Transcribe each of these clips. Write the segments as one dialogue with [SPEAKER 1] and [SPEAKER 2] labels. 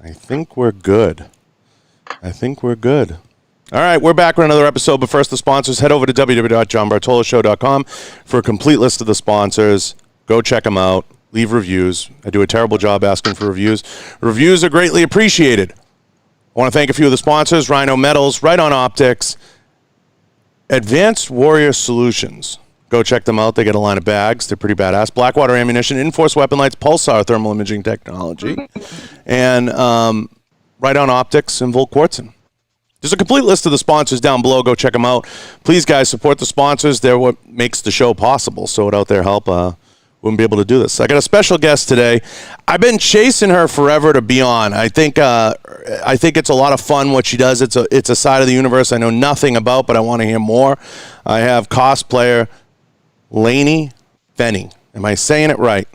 [SPEAKER 1] I think we're good. All right, we're back with another episode, but first the sponsors. Head over to www.johnbartoloshow.com for a complete list of the sponsors. Go check them out. Leave reviews. I do a terrible job asking for reviews. Reviews are greatly appreciated. I want to thank a few of the sponsors: Rhino Metals, Right On Optics, Advanced Warrior Solutions. Go check them out. They get a line of bags. They're pretty badass. Blackwater Ammunition, Enforce Weapon Lights, Pulsar Thermal Imaging Technology, and Right On Optics and Volt Quartzen. There's a complete list of the sponsors down below. Go check them out. Please, guys, support the sponsors. They're what makes the show possible. So without their help, wouldn't be able to do this. I got a special guest today. I've been chasing her forever to be on. I think it's a lot of fun what she does. It's a side of the universe I know nothing about, but I want to hear more. I have cosplayer Laney Feni. Am I saying it right?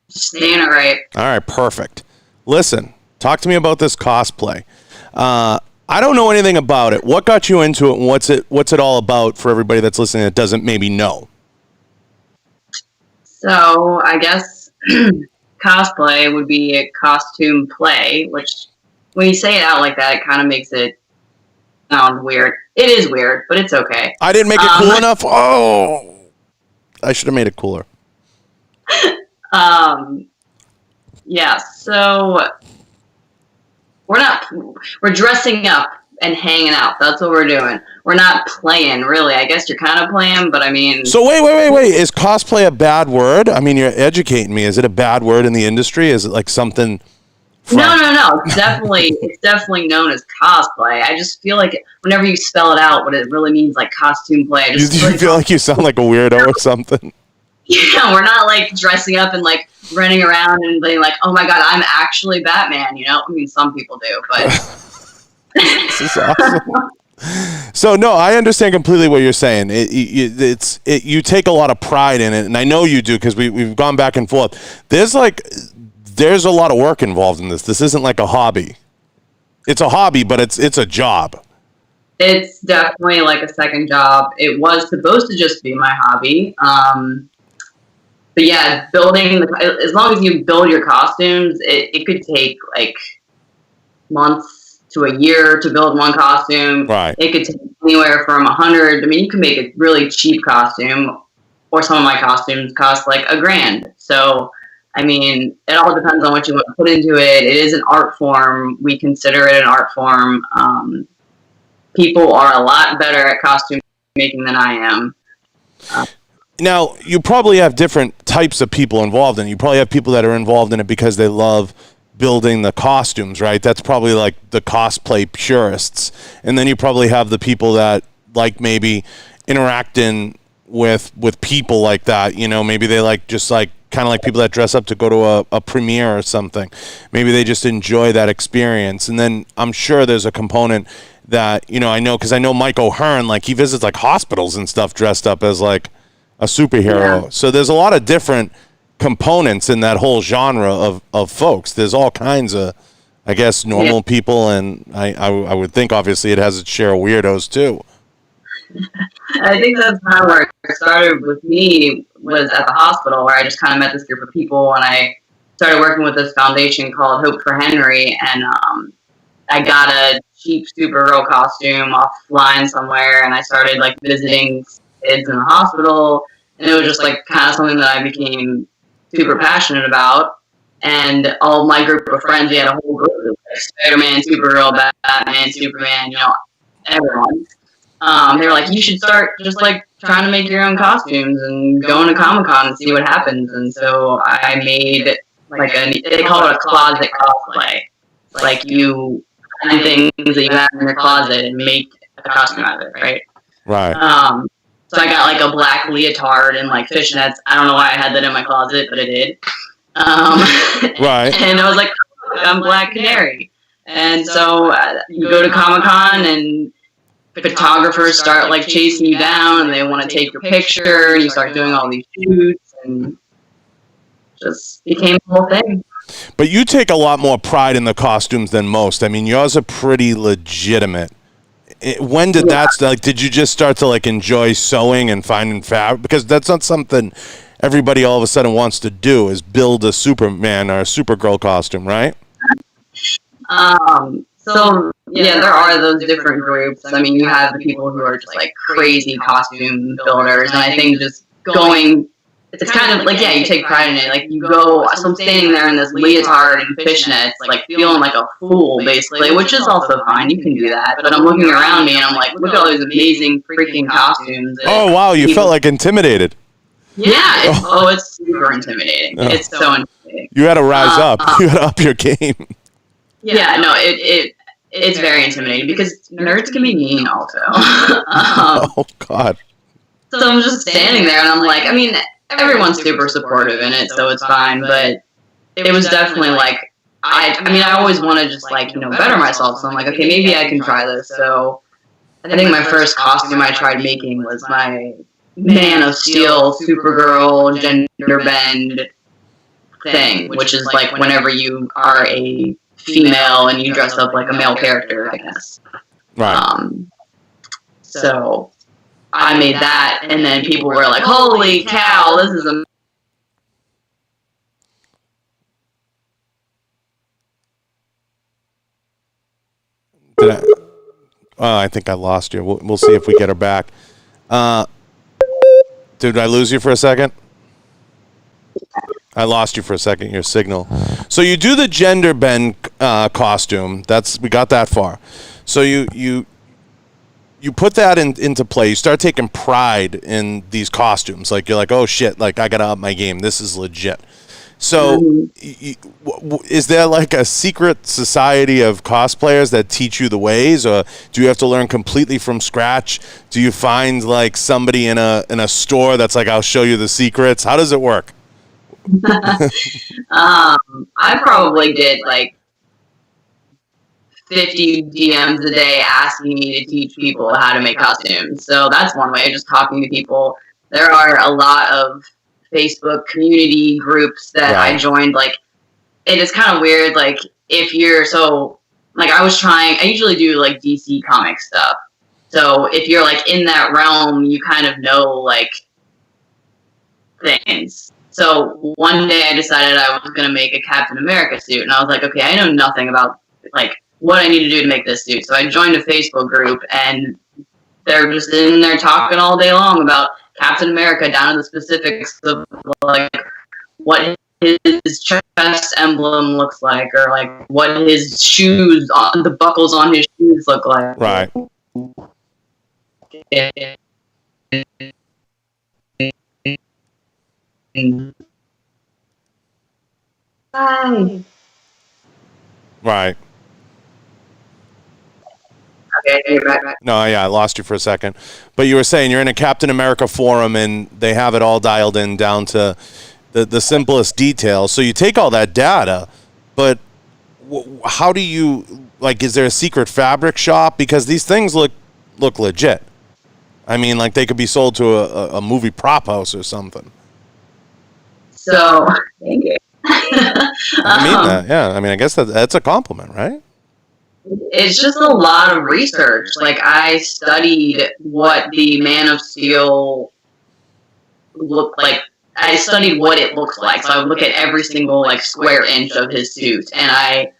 [SPEAKER 2] Saying it right.
[SPEAKER 1] All right, perfect. Listen, talk to me about this cosplay. I don't know anything about it. What got you into it, and what's it all about for everybody that's listening that doesn't maybe know?
[SPEAKER 2] So I guess cosplay would be a costume play, which when you say it out like that, it kind of makes it sound weird. It is weird, but it's okay.
[SPEAKER 1] I didn't make it cool enough? Oh! I should have made it cooler.
[SPEAKER 2] Yeah, so we're dressing up and hanging out. That's what we're doing. We're not playing, really. I guess you're kind of playing, but I mean...
[SPEAKER 1] So wait. Is cosplay a bad word? I mean, you're educating me. Is it a bad word in the industry? Is it like something...
[SPEAKER 2] No. It's definitely known as cosplay. I just feel like whenever you spell it out, what it really means, like costume play. I just
[SPEAKER 1] you feel like you sound like a weirdo or something?
[SPEAKER 2] Yeah, we're not like dressing up and like running around and being like, oh my god, I'm actually Batman, you know? I mean, some people do, but...
[SPEAKER 1] This is awesome. So, no, I understand completely what you're saying. You take a lot of pride in it, and I know you do because we've gone back and forth. There's a lot of work involved in this. This isn't like a hobby. It's a hobby, but it's a job.
[SPEAKER 2] It's definitely like a second job. It was supposed to just be my hobby. But yeah, as long as you build your costumes, it could take like months to a year to build one costume.
[SPEAKER 1] Right.
[SPEAKER 2] It could take anywhere from 100. I mean, you can make a really cheap costume, or some of my costumes cost like $1,000. So, I mean, it all depends on what you want to put into it. It is an art form. We consider it an art form. People are a lot better at costume making than I am.
[SPEAKER 1] Now, you probably have different types of people involved in it. You probably have people that are involved in it because they love building the costumes, right? That's probably like the cosplay purists. And then you probably have the people that like maybe interacting with people like that. You know, maybe they like just like kind of like people that dress up to go to a premiere or something. Maybe they just enjoy that experience. And then I'm sure there's a component that, you know, I know because I know Mike O'Hearn, like he visits like hospitals and stuff dressed up as like a superhero. Yeah. So there's a lot of different components in that whole genre of folks. There's all kinds of, I guess, normal people, and I would think obviously it has its share of weirdos too.
[SPEAKER 2] I think that's kind of where it started with me, was at the hospital, where I just kind of met this group of people, and I started working with this foundation called Hope for Henry, and I got a cheap superhero costume offline somewhere, and I started like visiting kids in the hospital, and it was just like kind of something that I became super passionate about. And all my group of friends, we had a whole group of like Spider-Man, Supergirl, Batman, Superman, you know, everyone. They were like, you should start just like trying to make your own costumes and going to Comic Con and see what happens. And so I made like they call it a closet cosplay. Like you find things that you have in your closet and make a costume out of it, right?
[SPEAKER 1] Right.
[SPEAKER 2] So I got like a black leotard and like fishnets. I don't know why I had that in my closet, but I did.
[SPEAKER 1] Right.
[SPEAKER 2] And I was like, I'm Black Canary. And so you go to Comic Con and photographers start like chasing you down and they want to take your picture, and you start doing all these shoots, and just became the whole thing.
[SPEAKER 1] But you take a lot more pride in the costumes than most. I mean, yours are pretty legitimate. When did that, like, did you just start to like enjoy sewing and finding fabric? Because that's not something everybody all of a sudden wants to do is build a Superman or a Supergirl costume, right?
[SPEAKER 2] So yeah, there are those different groups. I mean, you have the people who are just like crazy costume builders, and I think just going, it's kind of like, yeah, you take pride in it. Like you go, so I'm standing there in this leotard and fishnets, like feeling like a fool basically, which is also fine. You can do that, but I'm looking around me and I'm like, look at all these amazing freaking costumes.
[SPEAKER 1] Oh wow, you felt like intimidated.
[SPEAKER 2] Yeah, it's super intimidating. Oh. It's so intimidating.
[SPEAKER 1] You had to rise up. You had to up your game.
[SPEAKER 2] Yeah, no, it's very intimidating because nerds can be mean also.
[SPEAKER 1] Oh God.
[SPEAKER 2] So I'm just standing there and I'm like, I mean, everyone's super supportive in it, so it's fine. But it was definitely like, I always want to just like, better myself. So I'm like, okay, maybe I can try this. So I think my first costume I tried making was my Man of Steel, Supergirl, gender bend thing, which is like whenever you are a female and you dress up like a male character, I guess.
[SPEAKER 1] Right.
[SPEAKER 2] So I made that, and then people were like, "Holy cow, this is a."
[SPEAKER 1] I think I lost you. We'll see if we get her back. Did I lose you for a second? I lost you for a second, your signal. So you do the gender bend costume. We got that far. So you put that into play. You start taking pride in these costumes. Like you're like, oh shit, like I gotta up my game. This is legit. So is there like a secret society of cosplayers that teach you the ways, or do you have to learn completely from scratch? Do you find like somebody in a store that's like, I'll show you the secrets? How does it work?
[SPEAKER 2] I probably get like 50 DMs a day asking me to teach people how to make costumes. So that's one way, just talking to people. There are a lot of Facebook community groups that I joined. Like, it is kind of weird. Like, if you're I usually do like DC comic stuff. So if you're like in that realm, you kind of know like things. So one day I decided I was going to make a Captain America suit, and I was like, okay, I know nothing about like what I need to do to make this suit. So I joined a Facebook group, and they're just in there talking all day long about Captain America, down to the specifics of like what his chest emblem looks like, or like what his shoes, the buckles on his shoes look like.
[SPEAKER 1] Right.
[SPEAKER 2] Hi.
[SPEAKER 1] Right.
[SPEAKER 2] Okay, you're back.
[SPEAKER 1] No, yeah, I lost you for a second. But you were saying you're in a Captain America forum and they have it all dialed in down to the simplest details. So you take all that data, but how do you, like, is there a secret fabric shop? Because these things look legit. I mean, like they could be sold to a movie prop house or something.
[SPEAKER 2] So, thank you.
[SPEAKER 1] I mean that, yeah. I mean, I guess that's a compliment, right?
[SPEAKER 2] It's just a lot of research. Like, I studied what the Man of Steel looked like. I studied what it looks like. So I would look at every single like square inch of his suit, and I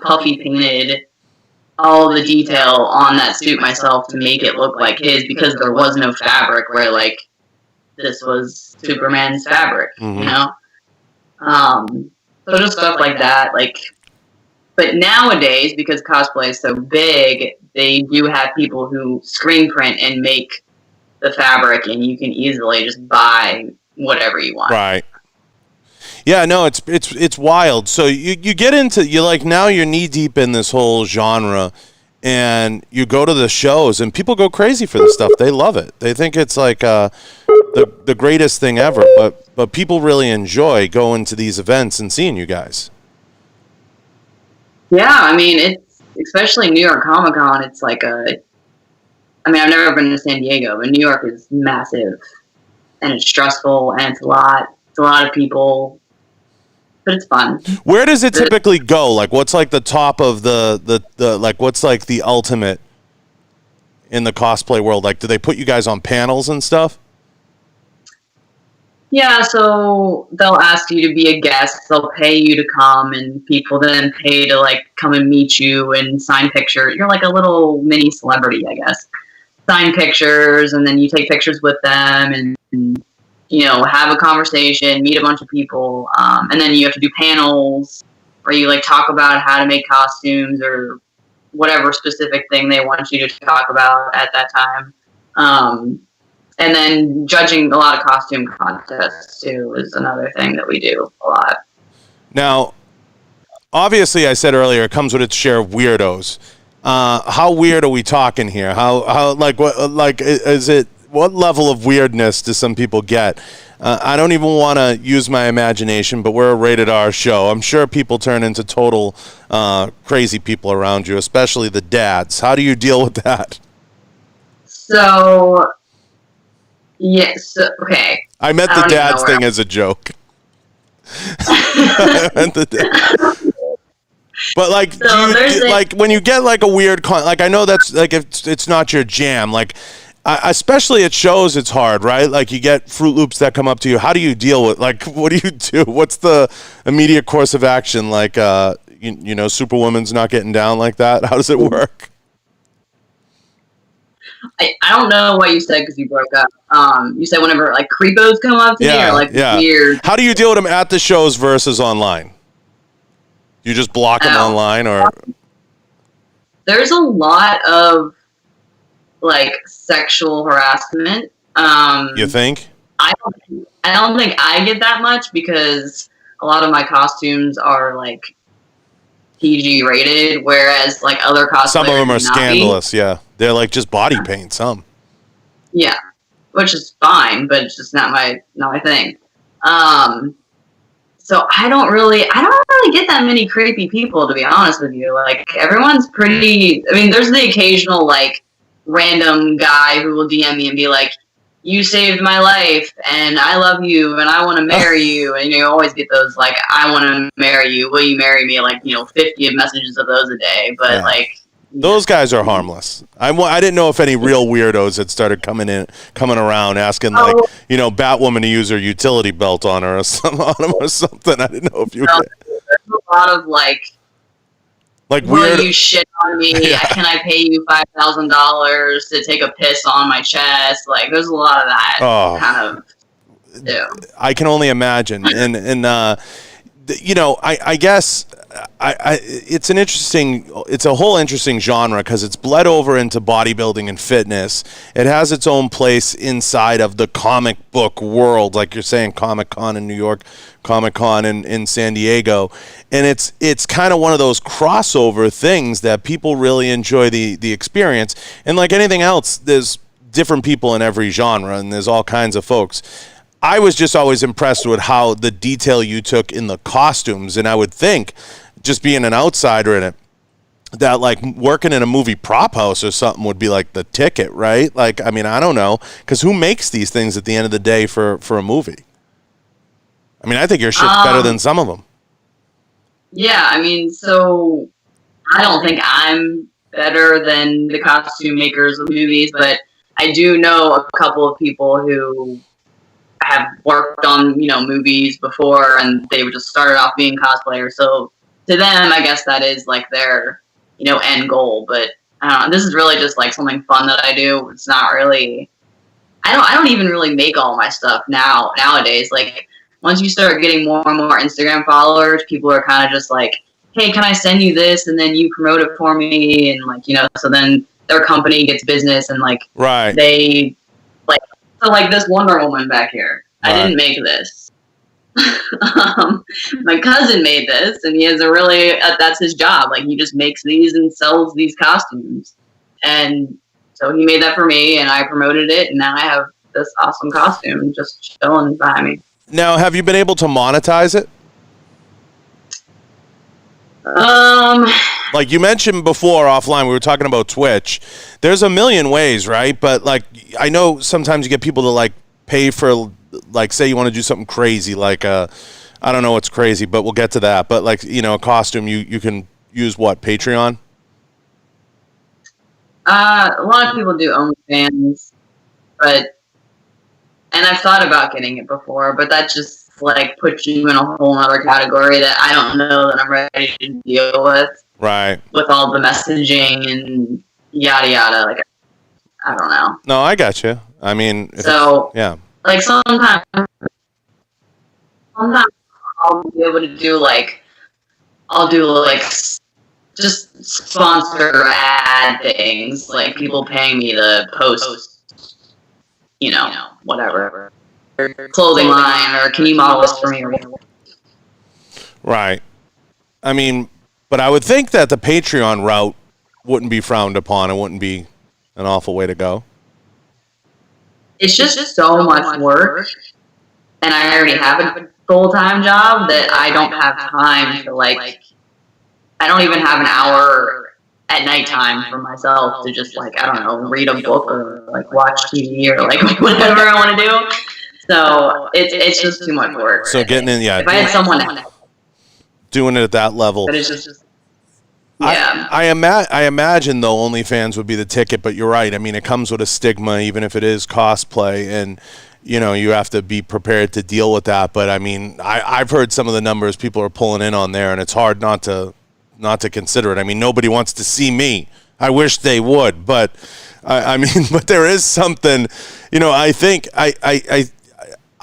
[SPEAKER 2] puffy painted all the detail on that suit myself to make it look like his, because there was no fabric where like this was Superman's fabric, you know? So just stuff like that. Like, but nowadays, because cosplay is so big, they do have people who screen print and make the fabric, and you can easily just buy whatever you want.
[SPEAKER 1] Right. Yeah, no, it's wild. So you get into, now you're knee deep in this whole genre, and you go to the shows and people go crazy for this stuff. They love it. They think it's like the greatest thing ever, but people really enjoy going to these events and seeing you guys.
[SPEAKER 2] Yeah, I mean, it's, especially New York Comic Con, it's like I've never been to San Diego, but New York is massive, and it's stressful, and it's a lot of people, but it's fun.
[SPEAKER 1] Where does it typically go? Like, what's like the top of the like, what's like the ultimate in the cosplay world? Like, do they put you guys on panels and stuff?
[SPEAKER 2] Yeah, so they'll ask you to be a guest. They'll pay you to come, and people then pay to like come and meet you and sign pictures. You're like a little mini celebrity, I guess. Sign pictures, and then you take pictures with them, and you know, have a conversation, meet a bunch of people, and then you have to do panels where you like talk about how to make costumes or whatever specific thing they want you to talk about at that time. And then judging a lot of costume contests too is another thing that we do a lot.
[SPEAKER 1] Now, obviously, I said earlier, it comes with its share of weirdos. How weird are we talking here? How like what is it? What level of weirdness do some people get? I don't even want to use my imagination, but we're a rated R show. I'm sure people turn into total crazy people around you, especially the dads. How do you deal with that?
[SPEAKER 2] So, yes, okay.
[SPEAKER 1] I meant the dads thing as a joke. I meant the dads. But like,
[SPEAKER 2] So
[SPEAKER 1] like when you get like a weird like I know that's like if it's not your jam, like especially at shows it's hard, right? Like you get Fruit Loops that come up to you. How do you deal with like what do you do? What's the immediate course of action? Like you know, Superwoman's not getting down like that. How does it work?
[SPEAKER 2] I don't know what you said because you broke up. You said whenever like creepos come up to me or like weird.
[SPEAKER 1] How do you deal with them at the shows versus online? You just block them online, or
[SPEAKER 2] there's a lot of like sexual harassment.
[SPEAKER 1] You think?
[SPEAKER 2] I don't think I get that much because a lot of my costumes are like PG rated, whereas like other cosplayers,
[SPEAKER 1] some of them are scandalous. Yeah, they're like just body paint. Some.
[SPEAKER 2] Yeah, which is fine, but it's just not my thing. So I don't really get that many creepy people, to be honest with you. Like everyone's pretty. I mean, there's the occasional like random guy who will DM me and be like, "You saved my life, and I love you, and I want to marry you." And you always get those like, "I want to marry you. Will you marry me?" Like 50 messages of those a day. But like.
[SPEAKER 1] Those guys are harmless. I didn't know if any real weirdos had started coming around asking like, Batwoman to use her utility belt on her or something. I didn't know if you.
[SPEAKER 2] There's a lot of like
[SPEAKER 1] weird.
[SPEAKER 2] Will you shit on me? Yeah. Can I pay you $5,000 to take a piss on my chest? Like, there's a lot of that kind of. Yeah.
[SPEAKER 1] I can only imagine, and I guess. It's a whole interesting genre because it's bled over into bodybuilding and fitness. It has its own place inside of the comic book world, like you're saying, Comic Con in New York, Comic Con in San Diego, and it's kind of one of those crossover things that people really enjoy the experience. And like anything else, there's different people in every genre, and there's all kinds of folks. I was just always impressed with how the detail you took in the costumes, and I would think, just being an outsider in it, that like working in a movie prop house or something would be like the ticket, right? Like, I mean, I don't know, because who makes these things at the end of the day for a movie? I mean, I think your shit's better than some of them.
[SPEAKER 2] Yeah, I mean, so I don't think I'm better than the costume makers of movies, but I do know a couple of people who have worked on movies before, and they just started off being cosplayers. So to them, I guess that is like their end goal. But I don't know. This is really just like something fun that I do. It's not really. I don't even really make all my stuff nowadays. Like once you start getting more and more Instagram followers, people are kind of just like, "Hey, can I send you this?" And then you promote it for me, and like so then their company gets business, and like they like. So like this Wonder Woman back here, I didn't make this. My cousin made this, and he has a really that's his job. Like he just makes these and sells these costumes, and so he made that for me, and I promoted it, and now I have this awesome costume just chilling behind me.
[SPEAKER 1] Now, have you been able to monetize it? Like you mentioned before offline, we were talking about Twitch. There's a million ways, right? But like, I know sometimes you get people to like pay for, like, say you want to do something crazy, like I don't know what's crazy, but we'll get to that. But like, a costume, you can use what, Patreon?
[SPEAKER 2] A lot of people do OnlyFans, but And I've thought about getting it before, but that just like puts you in a whole other category that I don't know that I'm ready to deal with.
[SPEAKER 1] Right.
[SPEAKER 2] With all the messaging and yada yada. Like, I don't know.
[SPEAKER 1] No, I got you. I mean,
[SPEAKER 2] so
[SPEAKER 1] yeah.
[SPEAKER 2] Like sometimes I'll be able to do like, I'll do like just sponsor ad things, like people paying me to post, you know, whatever, clothing line, or can you model this for me?
[SPEAKER 1] Right. I mean, but I would think that the Patreon route wouldn't be frowned upon. It wouldn't be an awful way to go.
[SPEAKER 2] It's just so much work, and I already have a full-time job that I don't have time to, like, I don't even have an hour at nighttime for myself to just, like, I don't know, read a book or, like, watch TV or, like, whatever I want to do. So it's just too much work.
[SPEAKER 1] So getting in, yeah.
[SPEAKER 2] If I had someone
[SPEAKER 1] doing it at that level.
[SPEAKER 2] But it's just yeah.
[SPEAKER 1] I imagine, though, OnlyFans would be the ticket, but you're right. I mean, it comes with a stigma, even if it is cosplay, and, you know, you have to be prepared to deal with that. But, I mean, I've heard some of the numbers people are pulling in on there, and it's hard not to consider it. I mean, nobody wants to see me. I wish they would, but, I mean, but there is something, you know, I think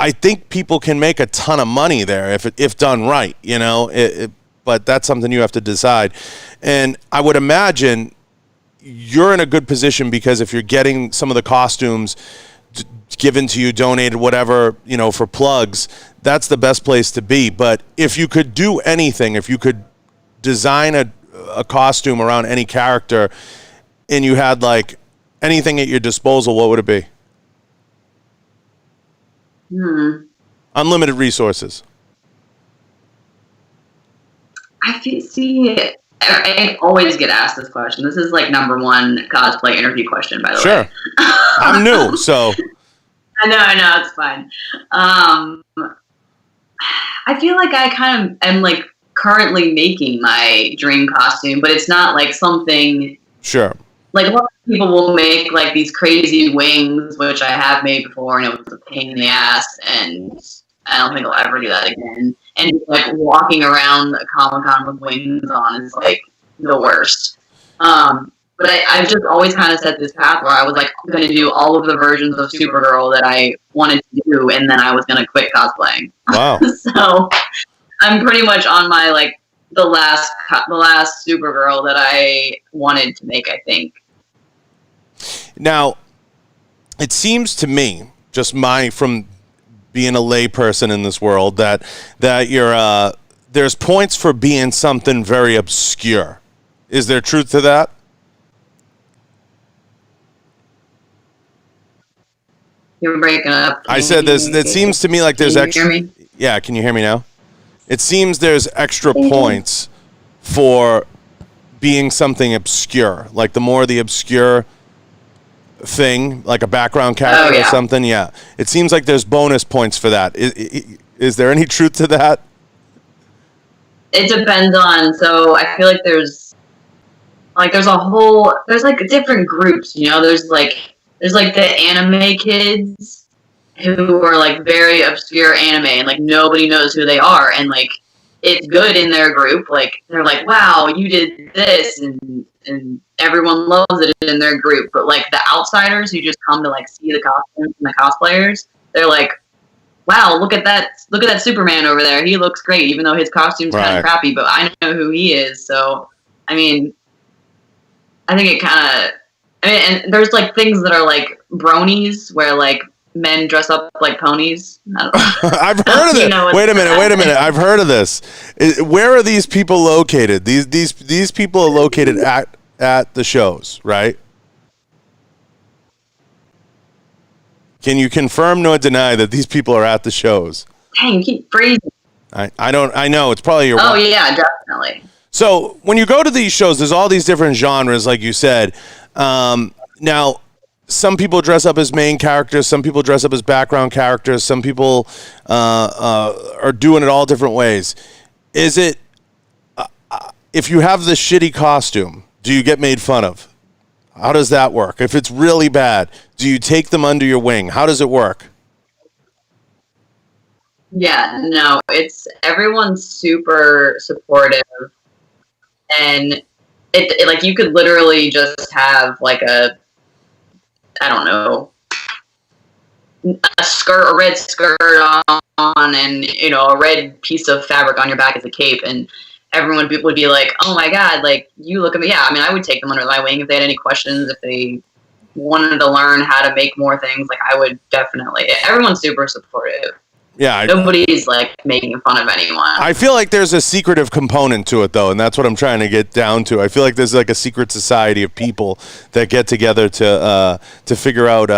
[SPEAKER 1] I think people can make a ton of money there if done right, you know, but that's something you have to decide. And I would imagine you're in a good position because if you're getting some of the costumes given to you, donated, whatever, you know, for plugs, that's the best place to be. But if you could do anything, if you could design a costume around any character and you had like anything at your disposal, what would it be? Unlimited resources.
[SPEAKER 2] I always get asked this question. This is like number one cosplay interview question, by the way.
[SPEAKER 1] Sure. I'm new, so.
[SPEAKER 2] I know, it's fine. I feel like I kind of am like currently making my dream costume, but it's not like something.
[SPEAKER 1] Sure.
[SPEAKER 2] Like a lot of people will make like these crazy wings, which I have made before, and it was a pain in the ass, and I don't think I'll ever do that again. And like walking around the Comic-Con with wings on is like the worst. But I've just always kind of set this path where I was like, I'm going to do all of the versions of Supergirl that I wanted to do, and then I was going to quit cosplaying.
[SPEAKER 1] Wow.
[SPEAKER 2] So I'm pretty much on my like the last Supergirl that I wanted to make, I think.
[SPEAKER 1] Now, it seems to me, just from being a lay person in this world, that you're there's points for being something very obscure. Is there truth to that?
[SPEAKER 2] You're breaking up.
[SPEAKER 1] I said this. It seems to me like there's extra.
[SPEAKER 2] Can you hear me?
[SPEAKER 1] Yeah, can you hear me now? It seems there's extra points for being something obscure. Like the more the obscure thing, like a background character or something. Yeah, it seems like there's bonus points for that. Is there any truth to that?
[SPEAKER 2] It depends on. So I feel like there's like different groups. You know, there's like the anime kids who are like very obscure anime and like nobody knows who they are, and like it's good in their group. Like they're like, wow, you did this, and everyone loves it in their group. But like the outsiders who just come to like see the costumes and the cosplayers, they're like, wow, look at that Superman over there. He looks great, even though his costume's kind of crappy, but I know who he is. So, I mean, I think it kind of, and there's like things that are like brownies where like men dress up like ponies.
[SPEAKER 1] I've heard of it. Wait a minute. I've heard of this. Where are these people located? These people are located at the shows, right? Can you confirm nor deny that these people are at the shows?
[SPEAKER 2] Dang, keep freezing.
[SPEAKER 1] I know. It's probably your...
[SPEAKER 2] Oh, yeah, definitely.
[SPEAKER 1] So when you go to these shows, there's all these different genres, like you said. Now, some people dress up as main characters. Some people dress up as background characters. Some people are doing it all different ways. Is it... if you have the shitty costume, do you get made fun of? How does that work? If it's really bad, do you take them under your wing? How does it work?
[SPEAKER 2] Yeah, no, it's everyone's super supportive, and it like you could literally just have like I don't know, a red skirt on, and a red piece of fabric on your back as a cape, and everyone would be like, "Oh my god, like you look at me." Yeah, I mean, I would take them under my wing if they had any questions, if they wanted to learn how to make more things. Like I would definitely. Everyone's super supportive.
[SPEAKER 1] Yeah,
[SPEAKER 2] Nobody's like making fun of anyone.
[SPEAKER 1] I feel like there's a secretive component to it, though, and that's what I'm trying to get down to. I feel like there's like a secret society of people that get together to figure out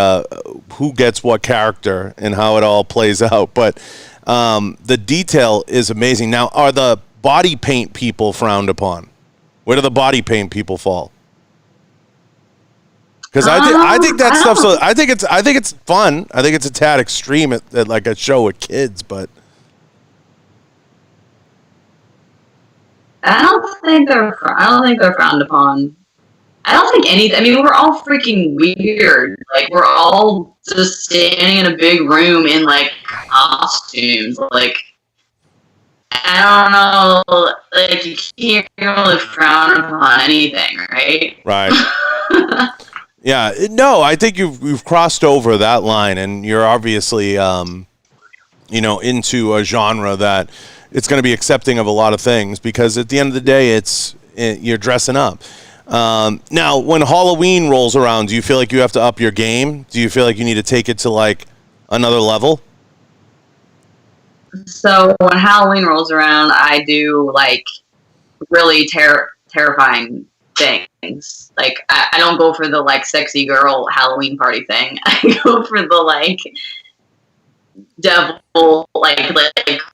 [SPEAKER 1] who gets what character and how it all plays out. But the detail is amazing. Now, are the body paint people frowned upon? Where do the body paint people fall? Because I think that stuff. So I think it's fun. I think it's a tad extreme at like a show with kids, but.
[SPEAKER 2] I don't think they're frowned upon. I don't think anything. I mean, we're all freaking weird. Like we're all just standing in a big room in like costumes. Like I don't know. Like you can't really frown upon anything, right?
[SPEAKER 1] Right. Yeah. No, I think you've crossed over that line, and you're obviously into a genre that it's going to be accepting of a lot of things, because at the end of the day, you're dressing up. Now, when Halloween rolls around, do you feel like you have to up your game? Do you feel like you need to take it to like another level?
[SPEAKER 2] So when Halloween rolls around, I do like really terrifying things. Like I don't go for the like sexy girl Halloween party thing. I go for the like devil, like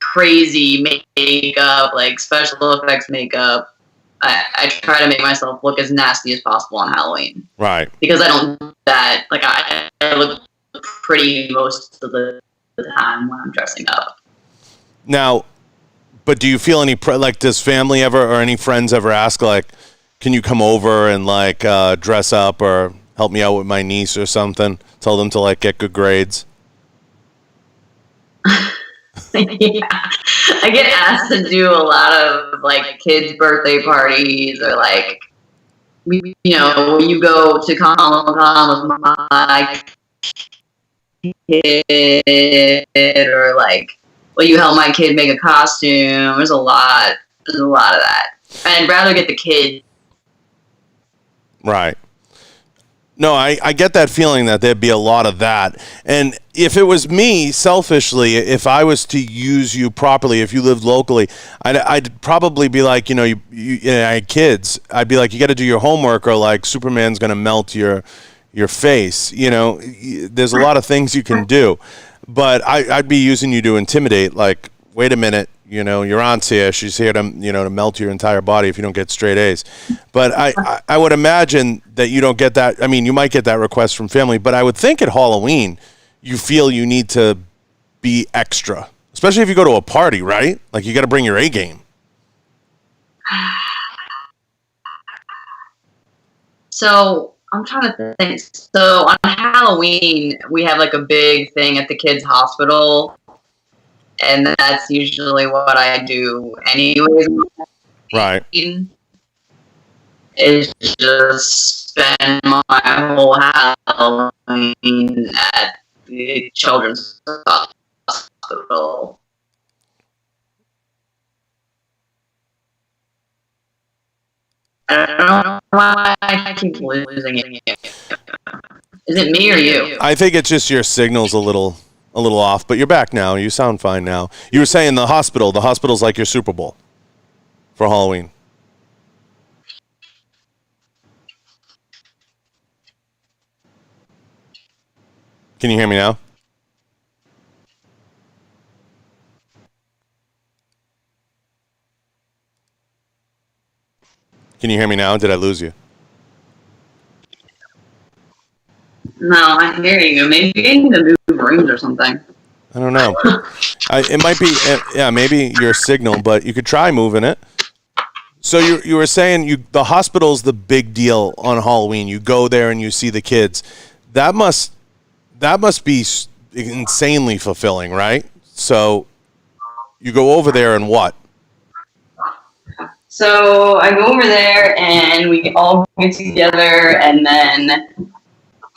[SPEAKER 2] crazy makeup, like special effects makeup. I try to make myself look as nasty as possible on Halloween.
[SPEAKER 1] Right.
[SPEAKER 2] Because I don't do that. Like I look pretty most of the time when I'm dressing up.
[SPEAKER 1] Now, but do you feel any like does family ever or any friends ever ask like, can you come over and like dress up or help me out with my niece or something? Tell them to like get good grades.
[SPEAKER 2] Yeah. I get asked to do a lot of like kids' birthday parties, or like you go to Comic-Con with my kid, or like, will you help my kid make a costume? There's a lot of that. I'd rather get the kid.
[SPEAKER 1] Right. No, I get that feeling that there'd be a lot of that. And if it was me, selfishly, if I was to use you properly, if you lived locally, I'd probably be like, I had kids. I'd be like, you got to do your homework, or like Superman's going to melt your face. There's a lot of things you can do. But I'd be using you to intimidate, like, wait a minute, your aunt's here. She's here to, to melt your entire body if you don't get straight A's. But I would imagine that you don't get that. I mean, you might get that request from family, but I would think at Halloween, you feel you need to be extra, especially if you go to a party, right? Like, you got to bring your A game.
[SPEAKER 2] So I'm trying to think. So on Halloween, we have like a big thing at the kids' hospital. And that's usually what I do anyways.
[SPEAKER 1] Right.
[SPEAKER 2] Is just spend my whole Halloween at the children's hospital. I don't know why I keep losing it. Is it me or you?
[SPEAKER 1] I think it's just your signal's a little off, but you're back now. You sound fine now. You were saying the hospital's like your Super Bowl for Halloween. Can you hear me now? Can you hear me now? Did I lose you?
[SPEAKER 2] No, I'm hearing you. Maybe you need to move rooms or something.
[SPEAKER 1] I don't know. It might be, maybe your signal, but you could try moving it. So you were saying the hospital's the big deal on Halloween. You go there and you see the kids. That must be insanely fulfilling, right? So You go over there and what?
[SPEAKER 2] So I go over there and we all get together, and then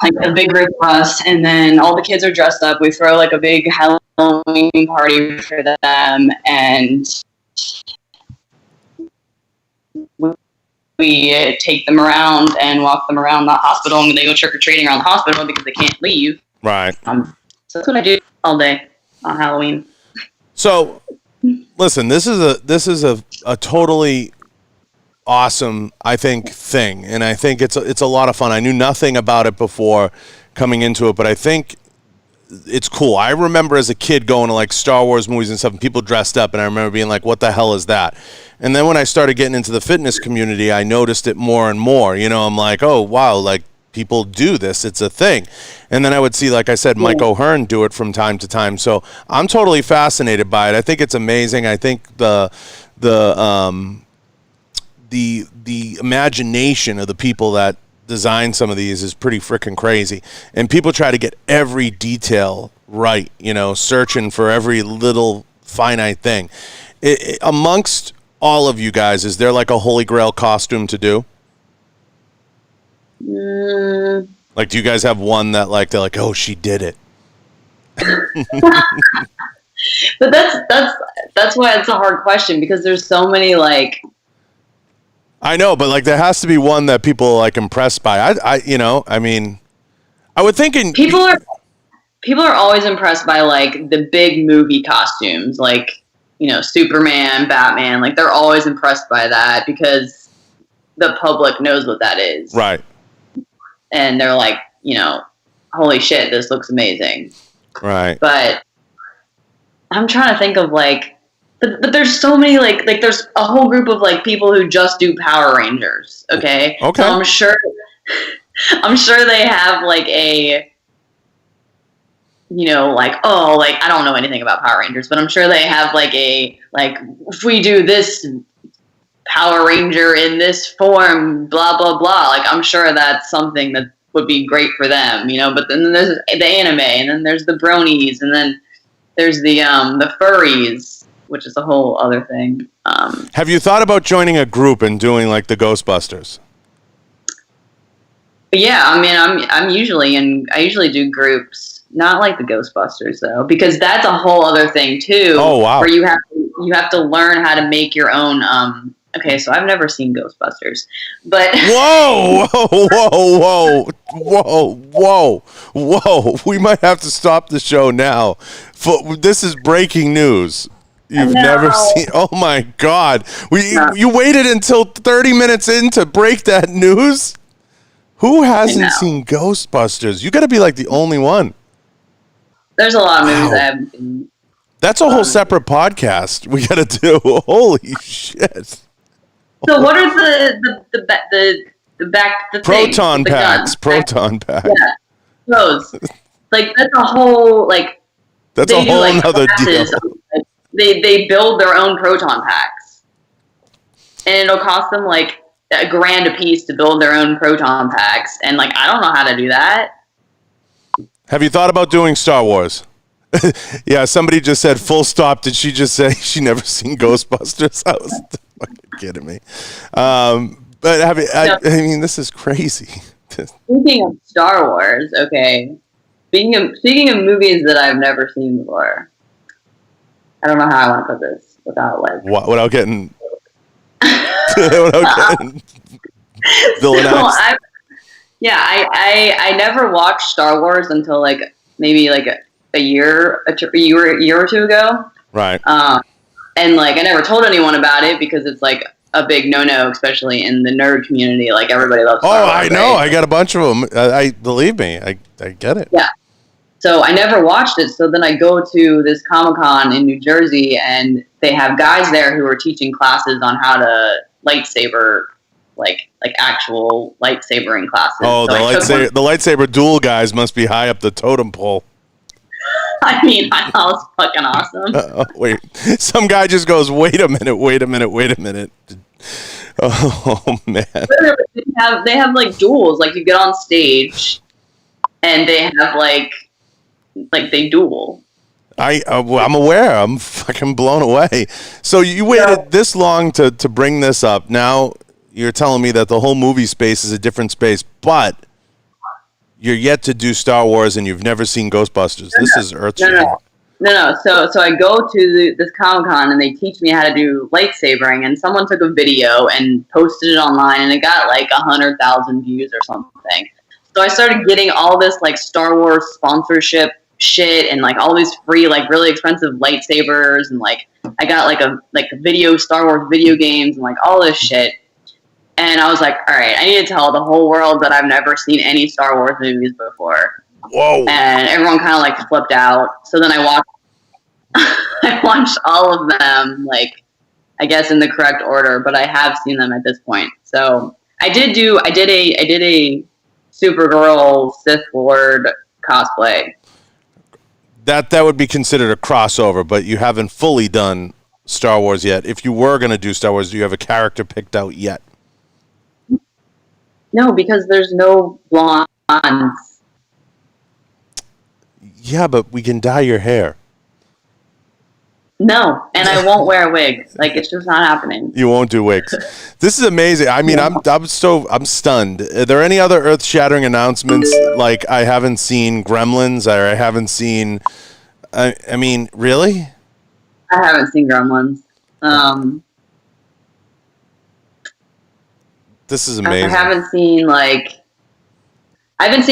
[SPEAKER 2] like a big group of us, and then all the kids are dressed up. We throw like a big Halloween party for them, and we take them around and walk them around the hospital, and they go trick-or-treating around the hospital because they can't leave.
[SPEAKER 1] Right.
[SPEAKER 2] So that's what I do all day on Halloween.
[SPEAKER 1] So, listen, this is a totally awesome, I think, thing, and I think it's a lot of fun. I knew nothing about it before coming into it, but I think it's cool. I remember as a kid going to like Star Wars movies and stuff, and people dressed up, and I remember being like, what the hell is that? And then when I started getting into the fitness community, I noticed it more and more. You know, I'm like, oh, wow, like people do this. It's a thing. And then I would see, like I said, Mike O'Hearn do it from time to time. So I'm totally fascinated by it. I think it's amazing. I think the imagination of the people that design some of these is pretty freaking crazy. And people try to get every detail right, you know, searching for every little finite thing. Amongst all of you guys, is there like a holy grail costume to do? Like, do you guys have one that like they're like, oh, she did it?
[SPEAKER 2] But that's why it's a hard question, because there's so many like.
[SPEAKER 1] I know, but like there has to be one that people are like impressed by. I mean, I would think
[SPEAKER 2] people are always impressed by like the big movie costumes, like, you know, Superman, Batman. Like they're always impressed by that because the public knows what that is,
[SPEAKER 1] right?
[SPEAKER 2] And they're like, you know, holy shit, this looks amazing,
[SPEAKER 1] right?
[SPEAKER 2] But I'm trying to think of like. But there's so many, like there's a whole group of, like, people who just do Power Rangers, okay?
[SPEAKER 1] Okay.
[SPEAKER 2] So I'm sure they have, like, a, you know, like, oh, like, I don't know anything about Power Rangers, but I'm sure they have, like, if we do this Power Ranger in this form, blah, blah, blah. Like, I'm sure that's something that would be great for them, you know? But then there's the Animae, and then there's the brownies, and then there's the furries, which is a whole other thing.
[SPEAKER 1] Have you thought about joining a group and doing like the Ghostbusters?
[SPEAKER 2] Yeah, I mean, I usually do groups, not like the Ghostbusters though, because that's a whole other thing too.
[SPEAKER 1] Oh wow!
[SPEAKER 2] Where you have to learn how to make your own. Okay, so I've never seen Ghostbusters, but
[SPEAKER 1] whoa, we might have to stop the show now. This is breaking news. You've never seen? Oh my God! You waited until 30 minutes in to break that news. Who hasn't seen Ghostbusters? You got to be like the only one.
[SPEAKER 2] There's a lot of movies I haven't seen.
[SPEAKER 1] That's a whole separate podcast we got to do. Holy shit!
[SPEAKER 2] So what are the
[SPEAKER 1] proton
[SPEAKER 2] things,
[SPEAKER 1] packs? Proton packs.
[SPEAKER 2] Yeah, those. Like that's a whole like.
[SPEAKER 1] That's a whole nother deal.
[SPEAKER 2] They build their own proton packs, and it'll cost them like $1,000 a piece to build their own proton packs. And like, I don't know how to do that.
[SPEAKER 1] Have you thought about doing Star Wars? Yeah, somebody just said full stop. Did she just say she never seen Ghostbusters? I was fucking kidding me. But I mean, this is crazy.
[SPEAKER 2] Speaking of Star Wars, okay. Speaking of movies that I've never seen before. I don't know how I want to put this without like.
[SPEAKER 1] What? Without getting. Without getting.
[SPEAKER 2] I never watched Star Wars until like maybe like a year or two ago.
[SPEAKER 1] Right.
[SPEAKER 2] And like I never told anyone about it because it's like a big no-no, especially in the nerd community. Like everybody loves Star Wars,
[SPEAKER 1] I know.
[SPEAKER 2] Right?
[SPEAKER 1] I got a bunch of them. I believe me. I get it.
[SPEAKER 2] Yeah. So I never watched it. So then I go to this Comic-Con in New Jersey, and they have guys there who are teaching classes on how to lightsaber, like actual lightsabering classes.
[SPEAKER 1] Oh, so the lightsaber duel guys must be high up the totem pole.
[SPEAKER 2] I mean, I thought it was fucking awesome.
[SPEAKER 1] Wait, some guy just goes, wait a minute. Oh, man.
[SPEAKER 2] They have like duels. Like you get on stage, and they have like they duel.
[SPEAKER 1] I'm aware. I'm fucking blown away. So you waited this long to bring this up. Now you're telling me that the whole movie space is a different space, but you're yet to do Star Wars and you've never seen Ghostbusters. This is earth-shattering.
[SPEAKER 2] No. So I go to this Comic Con and they teach me how to do lightsabering, and someone took a video and posted it online, and it got like 100,000 views or something. So I started getting all this like Star Wars sponsorship shit and like all these free like really expensive lightsabers, and like I got like a video Star Wars video games and like all this shit. And I was like, all right, I need to tell the whole world that I've never seen any Star Wars movies before.
[SPEAKER 1] Whoa!
[SPEAKER 2] And everyone kind of like flipped out. So then I watched all of them, like I guess in the correct order, but I have seen them at this point. So I did a Supergirl Sith Lord cosplay.
[SPEAKER 1] That would be considered a crossover, but you haven't fully done Star Wars yet. If you were going to do Star Wars, do you have a character picked out yet?
[SPEAKER 2] No, because there's no blondes.
[SPEAKER 1] Yeah, but we can dye your hair.
[SPEAKER 2] No, and I won't wear a wig. Like, it's just not happening.
[SPEAKER 1] You won't do wigs. This is amazing. I mean, I'm stunned. Are there any other earth-shattering announcements? Like, I haven't seen Gremlins, or I haven't seen. I mean, really?
[SPEAKER 2] I haven't seen Gremlins.
[SPEAKER 1] This is amazing.
[SPEAKER 2] I haven't seen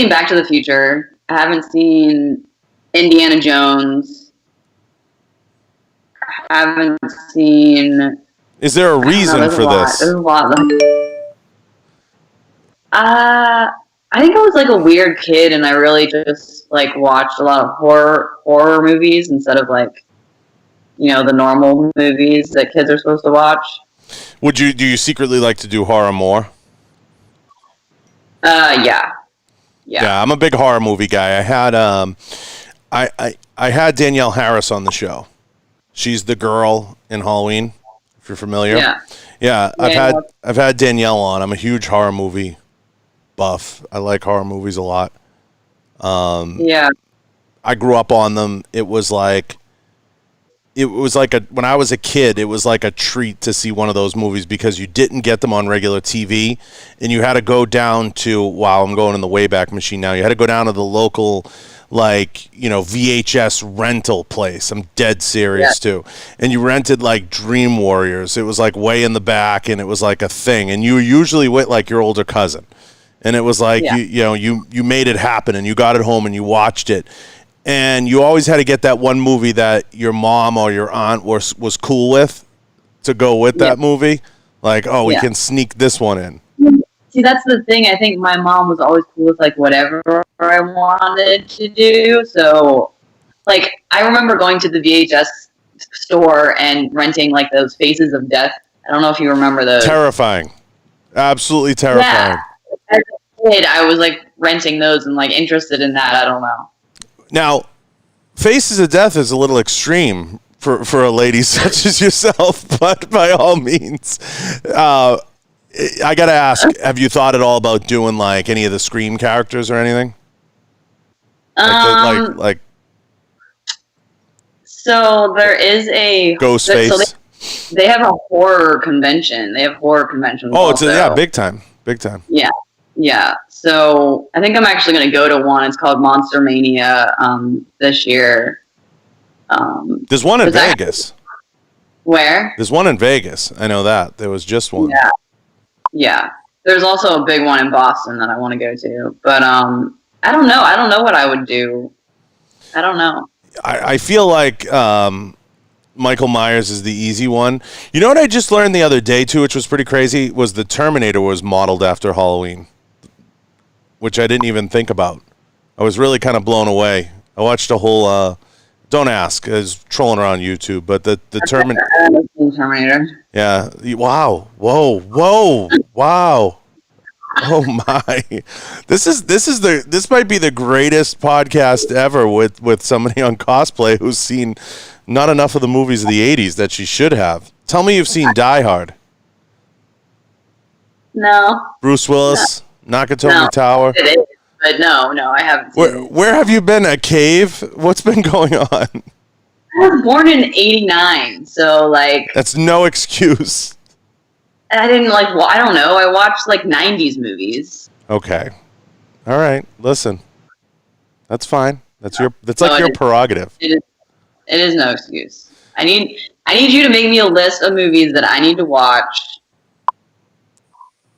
[SPEAKER 2] Back to the Future. I haven't seen Indiana Jones. I haven't seen.
[SPEAKER 1] Is there a reason for this?
[SPEAKER 2] There's a lot. I think I was like a weird kid, and I really just like watched a lot of horror movies instead of like, the normal movies that kids are supposed to watch.
[SPEAKER 1] Do you secretly like to do horror more?
[SPEAKER 2] Yeah.
[SPEAKER 1] Yeah, I'm a big horror movie guy. I had I had Danielle Harris on the show. She's the girl in Halloween, if you're familiar. Yeah. I've had Danielle on. I'm a huge horror movie buff. I like horror movies a lot.
[SPEAKER 2] Yeah.
[SPEAKER 1] I grew up on them. It was like when I was a kid, it was like a treat to see one of those movies because you didn't get them on regular TV, and you had to go down to, wow, I'm going in the Wayback Machine now. You had to go down to the local, VHS rental place. I'm dead serious too. And you rented like Dream Warriors. It was like way in the back, and it was like a thing. And you were usually with like your older cousin, and it was like you made it happen, and you got it home and you watched it. And you always had to get that one movie that your mom or your aunt was cool with to go with that movie. Like, we can sneak this one in.
[SPEAKER 2] See, that's the thing. I think my mom was always cool with, like, whatever I wanted to do. So, like, I remember going to the VHS store and renting, like, those Faces of Death. I don't know if you remember those.
[SPEAKER 1] Terrifying. Absolutely terrifying.
[SPEAKER 2] Yeah. As a kid, I was, like, renting those and, like, interested in that. I don't know.
[SPEAKER 1] Now, Faces of Death is a little extreme for a lady such as yourself, but by all means, I gotta ask: have you thought at all about doing like any of the Scream characters or anything?
[SPEAKER 2] So there is a
[SPEAKER 1] Ghostface.
[SPEAKER 2] So they have a horror convention. They have horror conventions.
[SPEAKER 1] Oh, it's big time.
[SPEAKER 2] Yeah. So I think I'm actually going to go to one. It's called Monster Mania this year.
[SPEAKER 1] There's one in Vegas.
[SPEAKER 2] Where?
[SPEAKER 1] There's one in Vegas. I know that. There was just one.
[SPEAKER 2] Yeah. There's also a big one in Boston that I want to go to. But I don't know. I don't know what I would do. I don't know.
[SPEAKER 1] I feel like Michael Myers is the easy one. You know what I just learned the other day, too, which was pretty crazy, was the Terminator was modeled after Halloween, which I didn't even think about. I was really kind of blown away. I watched a whole, don't ask, I was trolling around YouTube, but the
[SPEAKER 2] Terminator.
[SPEAKER 1] Yeah. Wow. Whoa. Wow. Oh my. This might be the greatest podcast ever with somebody on cosplay who's seen not enough of the movies of the 80s that she should have. Tell me you've seen Die Hard.
[SPEAKER 2] No.
[SPEAKER 1] Bruce Willis, Nakatomi Tower.
[SPEAKER 2] It is, but no, I haven't seen it.
[SPEAKER 1] Where have you been? A cave? What's been going on?
[SPEAKER 2] I was born in '89, so like
[SPEAKER 1] That's no excuse.
[SPEAKER 2] I didn't like. Well, I don't know. I watched like '90s movies.
[SPEAKER 1] Okay. All right. Listen, that's fine. That's your
[SPEAKER 2] No,
[SPEAKER 1] prerogative.
[SPEAKER 2] It is no excuse. I need you to make me a list of movies that I need to watch,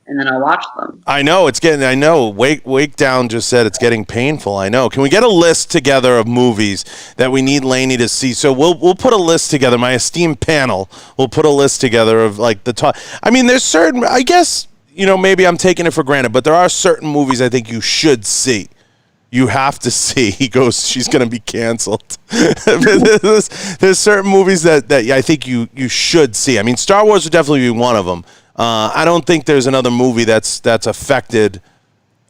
[SPEAKER 2] and then I'll watch them.
[SPEAKER 1] I know it's getting. I know. Wake Down just said it's getting painful. I know. Can we get a list together of movies that we need Laney to see? So we'll put a list together. My esteemed panel will put a list together of like the top. I mean, there's certain. I guess maybe I'm taking it for granted, but there are certain movies I think you should see. You have to see. He goes, she's going to be canceled. there's certain movies that I think you should see. I mean, Star Wars would definitely be one of them. I don't think there's another movie that's affected,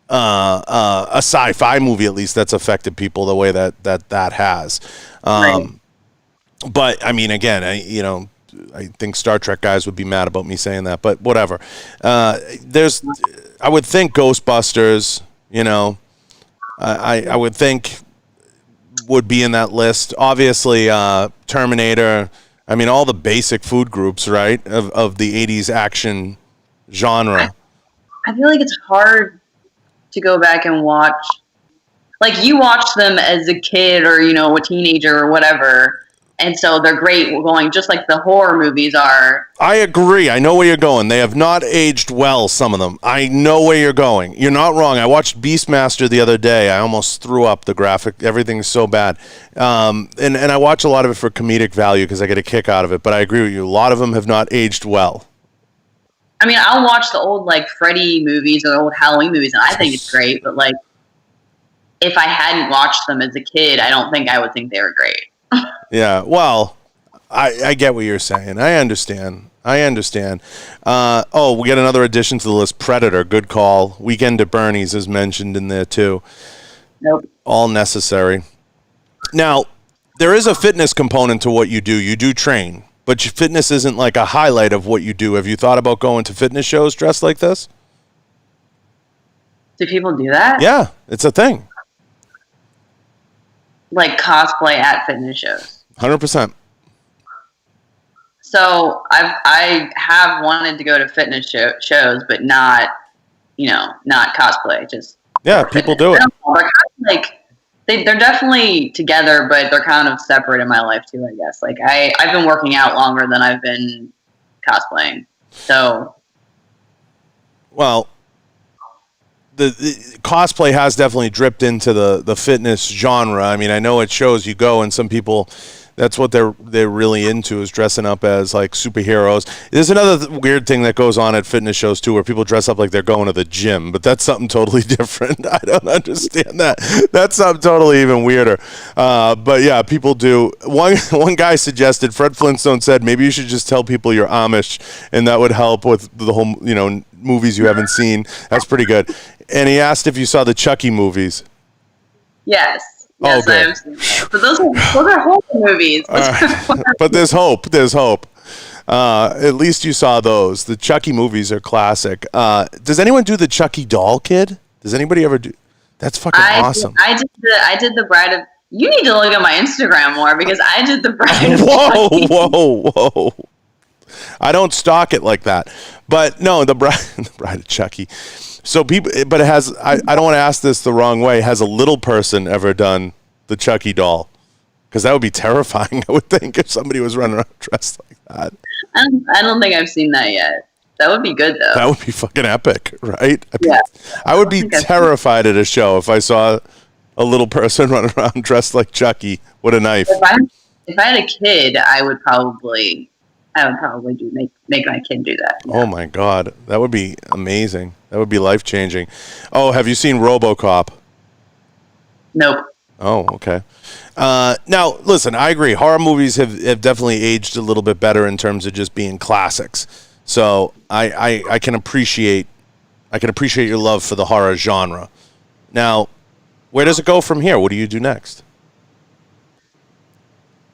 [SPEAKER 1] a sci-fi movie at least, that's affected people the way that has.
[SPEAKER 2] Right.
[SPEAKER 1] But, I mean, again, I think Star Trek guys would be mad about me saying that, but whatever. I would think Ghostbusters, I would think would be in that list. Obviously, Terminator. I mean, all the basic food groups, right, of the 80s action genre.
[SPEAKER 2] I feel like it's hard to go back and watch. Like, you watch them as a kid or, a teenager or whatever, and so they're great going, just like the horror movies are.
[SPEAKER 1] I agree. I know where you're going. They have not aged well, some of them. I know where you're going. You're not wrong. I watched Beastmaster the other day. I almost threw up. The graphic. Everything's so bad. And I watch a lot of it for comedic value because I get a kick out of it. But I agree with you. A lot of them have not aged well.
[SPEAKER 2] I mean, I'll watch the old, like, Freddy movies or the old Halloween movies, and I think it's great. But, like, if I hadn't watched them as a kid, I don't think I would think they were great.
[SPEAKER 1] Yeah, well, I get what you're saying. I understand. We get another addition to the list. Predator, good call. Weekend at Bernie's is mentioned in there too.
[SPEAKER 2] Nope.
[SPEAKER 1] All necessary. Now, there is a fitness component to what you do. You do train, but fitness isn't like a highlight of what you do. Have you thought about going to fitness shows dressed like this?
[SPEAKER 2] Do people do that?
[SPEAKER 1] Yeah, it's a thing.
[SPEAKER 2] Like cosplay at fitness shows.
[SPEAKER 1] 100%.
[SPEAKER 2] So I have wanted to go to fitness shows, but not cosplay. Just
[SPEAKER 1] people do it.
[SPEAKER 2] They're kind of like they're definitely together, but they're kind of separate in my life too. I guess like I've been working out longer than I've been cosplaying. So,
[SPEAKER 1] well, the cosplay has definitely dripped into the fitness genre. I mean, I know at shows you go and some people, that's what they're really into, is dressing up as like superheroes. There's another weird thing that goes on at fitness shows too, where people dress up like they're going to the gym, but that's something totally different. I don't understand that. That's something totally even weirder. But yeah, people do. One guy suggested, Fred Flintstone said, maybe you should just tell people you're Amish, and that would help with the whole movies you haven't seen. That's pretty good. And he asked if you saw the Chucky movies.
[SPEAKER 2] Yes.
[SPEAKER 1] Oh, good.
[SPEAKER 2] But those are horror movies.
[SPEAKER 1] But there's hope. There's hope. At least you saw those. The Chucky movies are classic. Does anyone do the Chucky doll kid? Does anybody ever do? That's fucking awesome.
[SPEAKER 2] I did the Bride of. You need to look at my Instagram more because I did the Bride of.
[SPEAKER 1] Whoa. I don't stalk it like that. But no, the Bride of Chucky. So people, but it has. I don't want to ask this the wrong way. Has a little person ever done the Chucky doll? Because that would be terrifying. I would think if somebody was running around dressed like that.
[SPEAKER 2] I don't think I've seen that yet. That would be good though.
[SPEAKER 1] That would be fucking epic, right?
[SPEAKER 2] Yeah.
[SPEAKER 1] I would be terrified at a show if I saw a little person running around dressed like Chucky with a knife.
[SPEAKER 2] If I had a kid, I would probably make my kid do that.
[SPEAKER 1] Yeah. Oh my God, that would be amazing. That would be life-changing. Oh, have you seen RoboCop?
[SPEAKER 2] Nope.
[SPEAKER 1] Oh, okay. Now, listen, I agree. Horror movies have definitely aged a little bit better in terms of just being classics. So I can appreciate your love for the horror genre. Now, where does it go from here? What do you do next?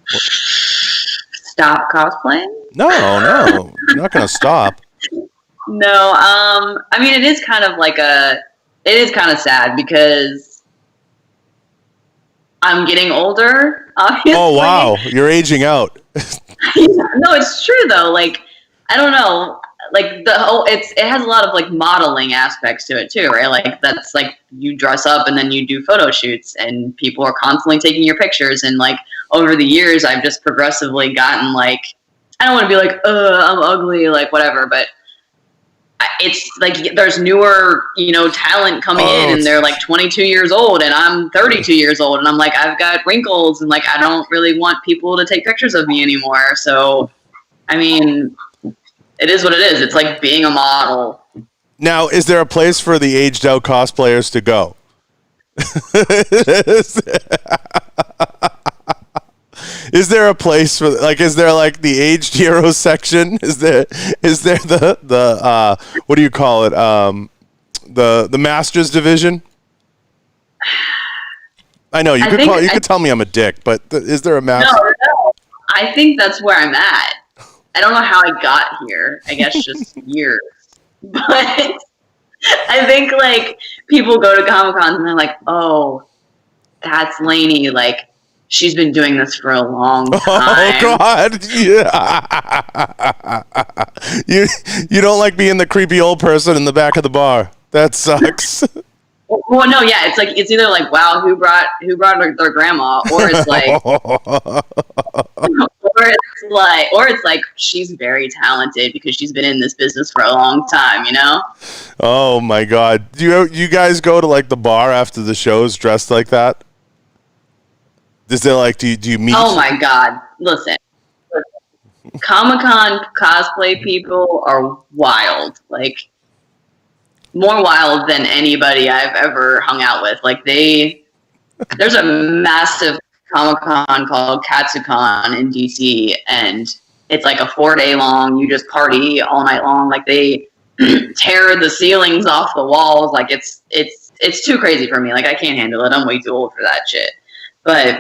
[SPEAKER 2] Stop cosplaying?
[SPEAKER 1] No, you're not going to stop.
[SPEAKER 2] No, I mean, it is kind of sad because I'm getting older, obviously.
[SPEAKER 1] Oh, wow. You're aging out.
[SPEAKER 2] No, it's true though. Like, I don't know. Like the whole, it has a lot of like modeling aspects to it too, right? Like that's like you dress up and then you do photo shoots, and people are constantly taking your pictures. And like over the years, I've just progressively gotten like, I don't want to be like, I'm ugly, like whatever, but it's like there's newer, talent coming in, and they're like 22 years old, and I'm 32 years old, and I'm like, I've got wrinkles, and like I don't really want people to take pictures of me anymore. So, I mean, it is what it is. It's like being a model.
[SPEAKER 1] Now, is there a place for the aged out cosplayers to go? Is there a place for, like, is there like the aged heroes section? Is there the what do you call it? The masters division? I know you could tell me I'm a dick, but is there a master?
[SPEAKER 2] No. I think that's where I'm at. I don't know how I got here. I guess just years. But I think like people go to Comic Con and they're like, "Oh, that's Laney. Like, she's been doing this for a long time."
[SPEAKER 1] Oh God! Yeah. You don't like being the creepy old person in the back of the bar. That sucks.
[SPEAKER 2] Well, no, yeah, it's either like, wow, who brought their grandma, or it's like, or it's like she's very talented because she's been in this business for a long time,
[SPEAKER 1] Oh my God! Do you guys go to like the bar after the shows dressed like that? Is there like do you meet?
[SPEAKER 2] Oh my God! Listen. Comic-Con cosplay people are wild, like more wild than anybody I've ever hung out with. Like there's a massive Comic-Con called KatsuCon in DC, and it's like a 4-day long. You just party all night long. Like they tear the ceilings off the walls. Like it's too crazy for me. Like I can't handle it. I'm way too old for that shit. But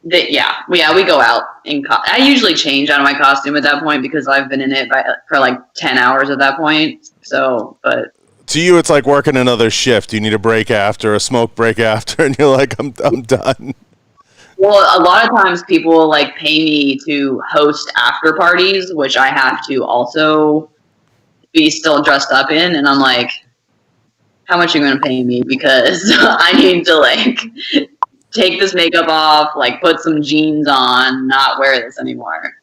[SPEAKER 2] we go out I usually change out of my costume at that point because I've been in it for like 10 hours at that point. So, but
[SPEAKER 1] to you, it's like working another shift. You need a break after, a smoke break after, and you're like, I'm done.
[SPEAKER 2] Well, a lot of times people will like pay me to host after parties, which I have to also be still dressed up in, and I'm like, how much are you going to pay me? Because I need to like take this makeup off, like put some jeans on, not wear this anymore.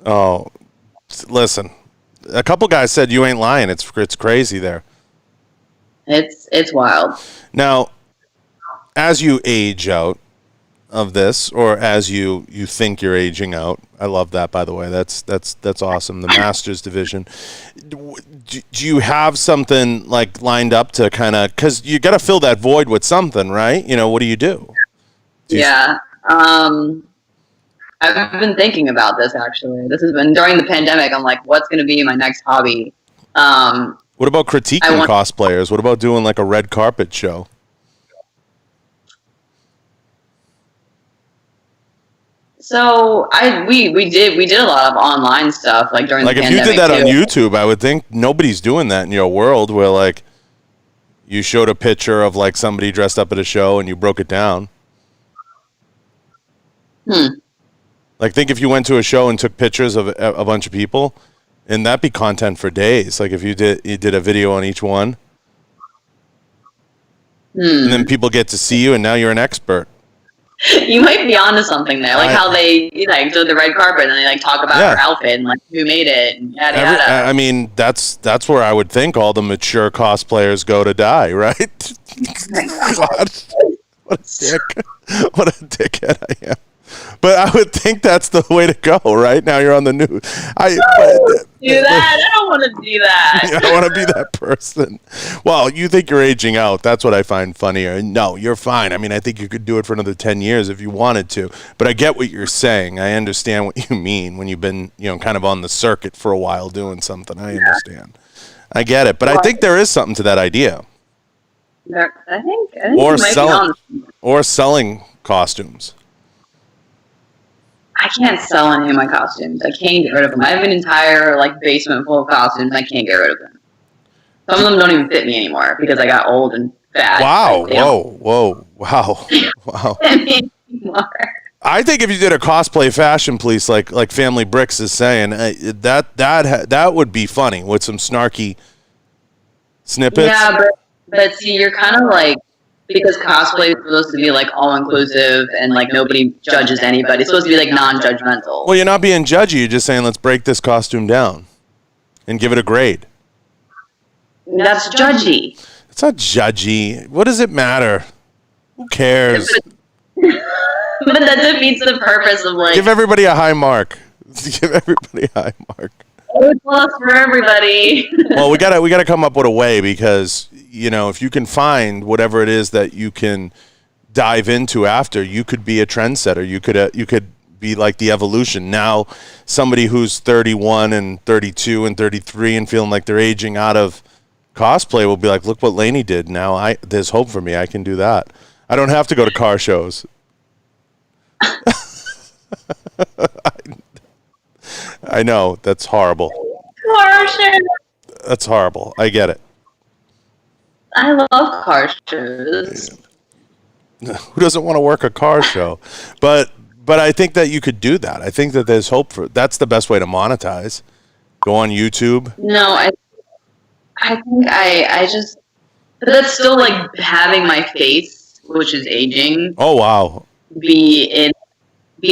[SPEAKER 1] Oh, listen, a couple guys said you ain't lying. It's crazy there.
[SPEAKER 2] It's wild.
[SPEAKER 1] Now, as you age out of this, or as you think you're aging out, I love that, by the way. That's awesome. The Masters division. Do you have something like lined up to kind of, because you got to fill that void with something, right? What do you do?
[SPEAKER 2] Yeah. I've been thinking about this, actually. This has been during the pandemic. I'm like, what's going to be my next hobby?
[SPEAKER 1] What about critiquing cosplayers? What about doing like a red carpet show?
[SPEAKER 2] So we did a lot of online stuff like during the pandemic.
[SPEAKER 1] Like if you did that on YouTube, I would think nobody's doing that in your world where like you showed a picture of like somebody dressed up at a show and you broke it down. Like think if you went to a show and took pictures of a bunch of people, and that'd be content for days. Like if you did a video on each one, and then people get to see you, and now you're an expert.
[SPEAKER 2] You might be onto something there, like how they like do the red carpet and they like talk about her outfit and like who made it and yada yada.
[SPEAKER 1] I mean, that's where I would think all the mature cosplayers go to die, right? God, what a dick! What a dickhead I am. But I would think that's the way to go, right? Now you're on the news.
[SPEAKER 2] Do that. I don't want to do that.
[SPEAKER 1] I don't want to be that person. Well, you think you're aging out. That's what I find funnier. No, you're fine. I mean, I think you could do it for another 10 years if you wanted to. But I get what you're saying. I understand what you mean when you've been, kind of on the circuit for a while doing something. I understand. I get it. But I think there is something to that idea.
[SPEAKER 2] I think
[SPEAKER 1] or selling costumes.
[SPEAKER 2] I can't sell any of my costumes. I can't get rid of them. I have an entire basement full of costumes. I can't get rid of them. Some of them don't even fit me anymore because I got old and bad.
[SPEAKER 1] Wow.
[SPEAKER 2] Like,
[SPEAKER 1] Whoa. Wow. Wow.
[SPEAKER 2] anymore.
[SPEAKER 1] I think if you did a cosplay fashion police like Family Bricks is saying, that would be funny with some snarky snippets.
[SPEAKER 2] Yeah, but see, you're kind of like, because cosplay is supposed to be like all inclusive and like nobody judges anybody. It's supposed to be like non-judgmental.
[SPEAKER 1] Well, you're not being judgy. You're just saying let's break this costume down and give it a grade.
[SPEAKER 2] That's judgy.
[SPEAKER 1] It's not judgy. What does it matter? Who cares?
[SPEAKER 2] But that defeats the purpose of like
[SPEAKER 1] Give everybody a high mark. Give everybody a high mark.
[SPEAKER 2] A+ for everybody.
[SPEAKER 1] Well, we gotta come up with a way, because if you can find whatever it is that you can dive into after, you could be a trendsetter. You could be like the evolution. Now, somebody who's 31 and 32 and 33 and feeling like they're aging out of cosplay will be like, look what Laney did. Now there's hope for me. I can do that. I don't have to go to car shows. I know, that's horrible.
[SPEAKER 2] Car shows.
[SPEAKER 1] That's horrible. I get it.
[SPEAKER 2] I love car shows.
[SPEAKER 1] Who doesn't want to work a car show? But I think that you could do that. I think that there's hope for that's the best way to monetize. Go on YouTube.
[SPEAKER 2] No, I think I just, but that's still like having my face, which is aging,
[SPEAKER 1] Oh wow.
[SPEAKER 2] be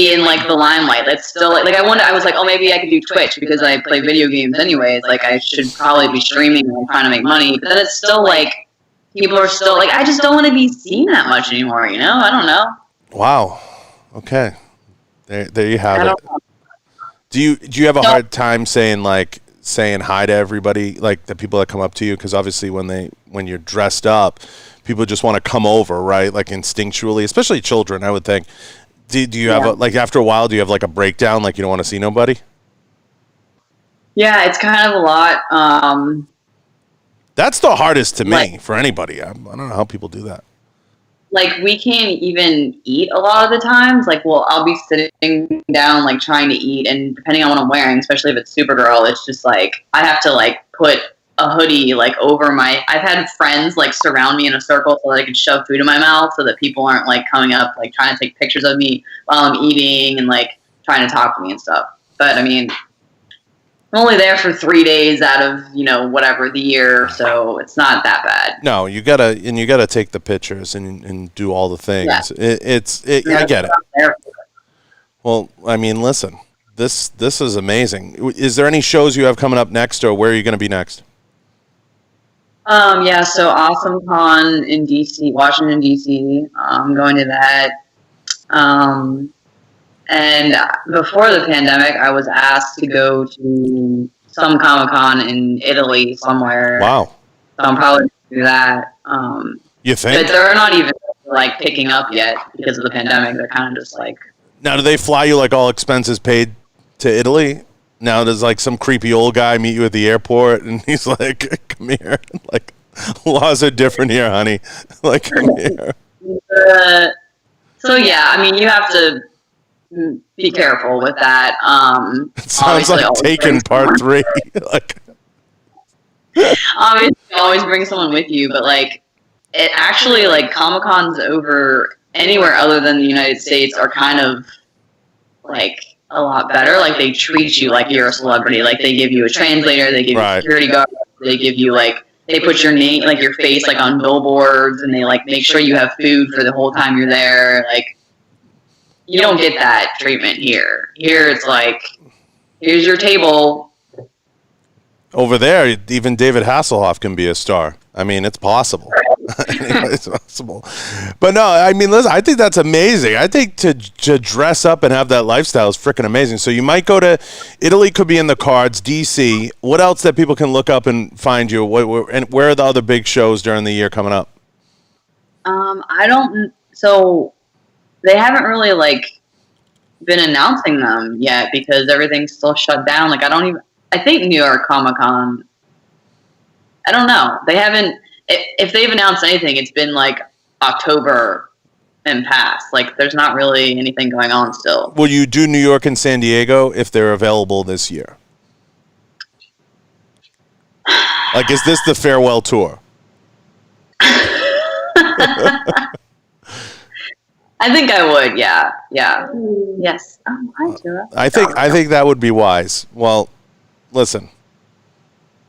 [SPEAKER 2] in like the limelight. That's still like I was like, oh, maybe I could do Twitch because I play video games anyways. Like I should probably be streaming and trying to make money. But then it's still like people are still like, I just don't want to be seen that much anymore. I don't know.
[SPEAKER 1] Wow. Okay. There you have
[SPEAKER 2] I
[SPEAKER 1] it.
[SPEAKER 2] don't know.
[SPEAKER 1] Do you have a hard time saying hi to everybody, like the people that come up to you? Because obviously when you're dressed up, people just want to come over, right? Like instinctually, especially children, I would think. Do you have after a while, do you have like a breakdown, like you don't want to see nobody?
[SPEAKER 2] Yeah, it's kind of a lot.
[SPEAKER 1] That's the hardest to me for anybody. I don't know how people do that.
[SPEAKER 2] Like we can't even eat a lot of the times. Like, I'll be sitting down, like trying to eat, and depending on what I'm wearing, especially if it's Supergirl, it's just like I have to like put a hoodie like over my. I've had friends like surround me in a circle so that I can shove food in my mouth, so that people aren't like coming up like trying to take pictures of me while I'm eating and like trying to talk to me and stuff. But I mean, I'm only there for 3 days out of, whatever the year, so it's not that bad.
[SPEAKER 1] No, you gotta take the pictures and do all the things. Yeah. I get it. Well, I mean, listen, this is amazing. Is there any shows you have coming up next, or where are you going to be next?
[SPEAKER 2] Yeah, so Awesome Con in DC, Washington DC. I'm going to that. And before the pandemic, I was asked to go to some Comic Con in Italy somewhere.
[SPEAKER 1] Wow.
[SPEAKER 2] So I'm probably going to do that.
[SPEAKER 1] You think?
[SPEAKER 2] But they're not even like picking up yet because of the pandemic. They're kind of just like.
[SPEAKER 1] Now, do they fly you like all expenses paid to Italy? Now, does like some creepy old guy meet you at the airport and he's like, come here. Like, laws are different here, honey. Like, come here.
[SPEAKER 2] So, yeah, I mean, you have to be careful with that.
[SPEAKER 1] It sounds like Taken Part 3. Like,
[SPEAKER 2] obviously, always bring someone with you, but like, it actually, like, Comic-Cons over anywhere other than the United States are kind of like a lot better. Like, they treat you like you're a celebrity. Like, they give you a translator, they give you a security guard, they give you like, they put your name, like your face, like on billboards, and they like make sure you have food for the whole time you're there. Like, you don't get that treatment here. Here it's like, here's your table.
[SPEAKER 1] over there, even David Hasselhoff can be a star. I mean, it's possible. It's possible. But no, I mean, listen, I think that's amazing. I think to dress up and have that lifestyle is freaking amazing. So you might go to Italy, could be in the cards, DC. What else that people can look up and find you? And where are the other big shows during the year coming up?
[SPEAKER 2] So they haven't really like been announcing them yet because everything's still shut down. Like, I think New York Comic Con, I don't know. They haven't, if they've announced anything, it's been like October and past. Like, there's not really anything going on still.
[SPEAKER 1] Will you do New York and San Diego if they're available this year? Like, is this the farewell tour?
[SPEAKER 2] I think I would. Yeah. Yes. Oh, hi, Tura.
[SPEAKER 1] I think that would be wise. Well, listen.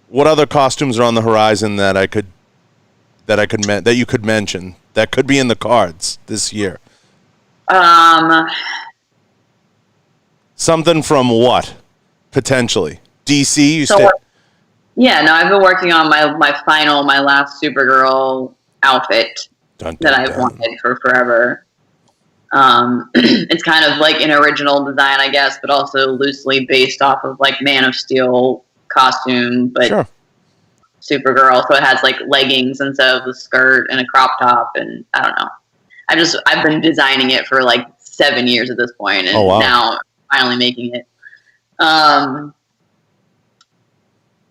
[SPEAKER 1] What other costumes are on the horizon that you could mention that could be in the cards this year? Something from what? Potentially. DC?
[SPEAKER 2] Yeah, no, I've been working on my last Supergirl outfit that I've wanted for forever. It's kind of like an original design, I guess, but also loosely based off of like Man of Steel costume, but
[SPEAKER 1] sure.
[SPEAKER 2] Supergirl. So it has like leggings instead of the skirt and a crop top, and I don't know. I've been designing it for like 7 years at this point, and now finally making it. I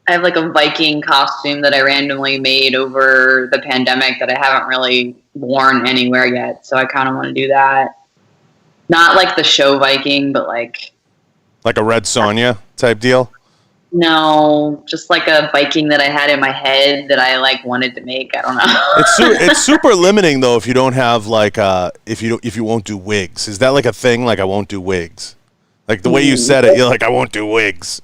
[SPEAKER 2] have like a Viking costume that I randomly made over the pandemic that I haven't really worn anywhere yet. So I kind of want to do that. Not like the show Viking, but like
[SPEAKER 1] a Red Sonja type deal?
[SPEAKER 2] No, just like a Viking that I had in my head that I like wanted to make. I don't know.
[SPEAKER 1] It's super limiting though if you don't have like if you won't do wigs. Is that like a thing? Like I won't do wigs. Like the way you said it, you're like I won't do wigs.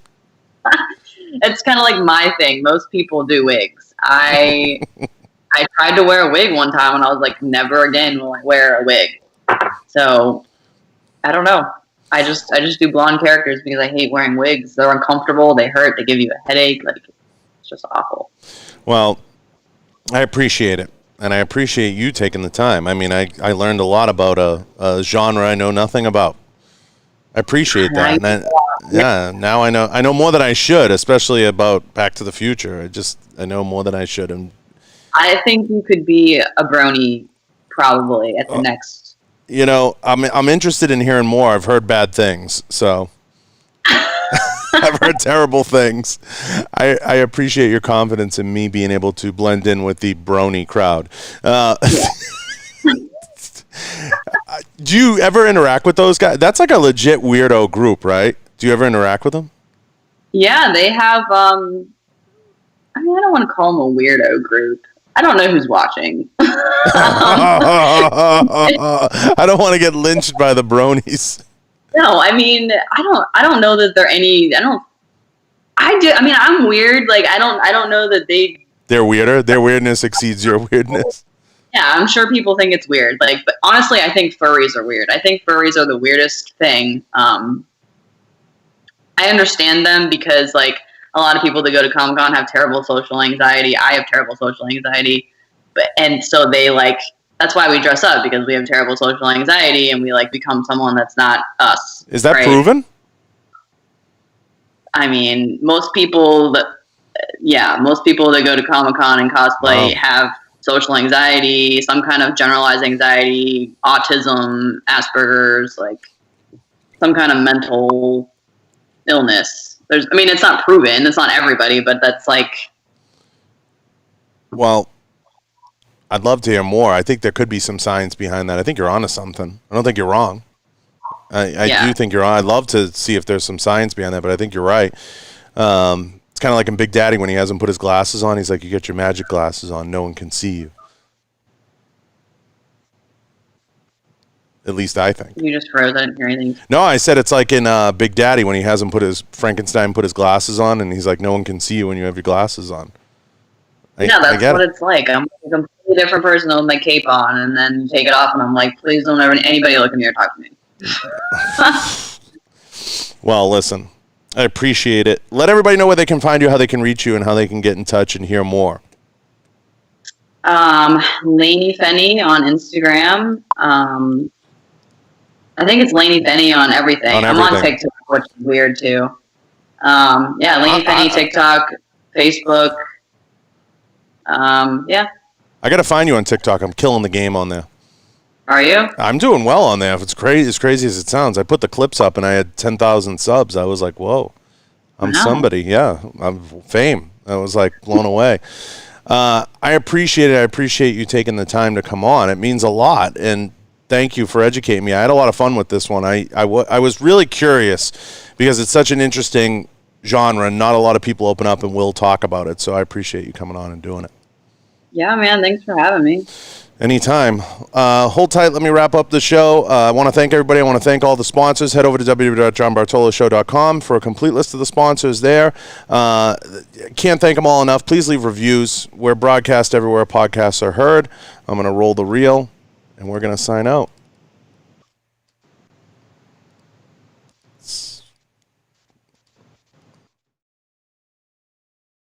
[SPEAKER 2] It's kind of like my thing. Most people do wigs. I tried to wear a wig one time and I was like, never again will I wear a wig. So I don't know. I just do blonde characters because I hate wearing wigs. They're uncomfortable. They hurt. They give you a headache. Like it's just awful.
[SPEAKER 1] Well, I appreciate it, and I appreciate you taking the time. I mean, I learned a lot about a genre I know nothing about. I appreciate that. And now I know more than I should, especially about Back to the Future. I know more than I should. And
[SPEAKER 2] I think you could be a brony probably at the next.
[SPEAKER 1] You know, I'm interested in hearing more. I've heard bad things, so I've heard terrible things. I appreciate your confidence in me being able to blend in with the brony crowd. Do you ever interact with those guys? That's like a legit weirdo group, right? Do you ever interact with them?
[SPEAKER 2] Yeah, they have. I mean, I don't want to call them a weirdo group. I don't know who's watching.
[SPEAKER 1] I don't want to get lynched by the bronies.
[SPEAKER 2] No, I mean, I don't know that they're any. I do. I mean, I'm weird. Like, I don't know that
[SPEAKER 1] they're weirder. Their weirdness exceeds your weirdness.
[SPEAKER 2] Yeah, I'm sure people think it's weird. Like, but honestly, I think furries are weird. I think furries are the weirdest thing. I understand them because, like, a lot of people that go to Comic Con have terrible social anxiety. I have terrible social anxiety, and so they like. That's why we dress up, because we have terrible social anxiety and we like become someone that's not us.
[SPEAKER 1] Is that proven?
[SPEAKER 2] I mean, most people that go to Comic Con and cosplay have social anxiety, some kind of generalized anxiety, autism, Asperger's, like some kind of mental illness. It's not proven. It's not everybody, but that's like.
[SPEAKER 1] Well, I'd love to hear more. I think there could be some science behind that. I think you're onto something. I don't think you're wrong. I do think you're on. I'd love to see if there's some science behind that, but I think you're right. It's kind of like in Big Daddy when he has him put his glasses on. He's like, you get your magic glasses on. No one can see you. At least I think.
[SPEAKER 2] You just froze. I didn't hear anything.
[SPEAKER 1] No, I said it's like in Big Daddy when he has him put his glasses on, and he's like, no one can see you when you have your glasses on.
[SPEAKER 2] That's what it's like. I'm a completely different person with my cape on, and then take it off, and I'm like, please don't ever anybody look at me or talk to me.
[SPEAKER 1] Well, listen, I appreciate it. Let everybody know where they can find you, how they can reach you, and how they can get in touch and hear more.
[SPEAKER 2] Laney Feni on Instagram. I think it's Laney Feni on everything. I'm on TikTok, which is weird too. Laney Feni, TikTok, Facebook. Yeah.
[SPEAKER 1] I got to find you on TikTok. I'm killing the game on there.
[SPEAKER 2] Are you?
[SPEAKER 1] I'm doing well on there. If it's crazy, as crazy as it sounds, I put the clips up and I had 10,000 subs. I was like, whoa, I'm somebody. Yeah, I'm fame. I was like blown away. I appreciate it. I appreciate you taking the time to come on. It means a lot. And thank you for educating me. I had a lot of fun with this one. I was really curious because it's such an interesting genre and not a lot of people open up and will talk about it. So I appreciate you coming on and doing it.
[SPEAKER 2] Yeah, man. Thanks for having me.
[SPEAKER 1] Anytime. Hold tight. Let me wrap up the show. I want to thank everybody. I want to thank all the sponsors. Head over to www.johnbartoloshow.com for a complete list of the sponsors there. Can't thank them all enough. Please leave reviews. We're broadcast everywhere podcasts are heard. I'm going to roll the reel, and we're going to sign out.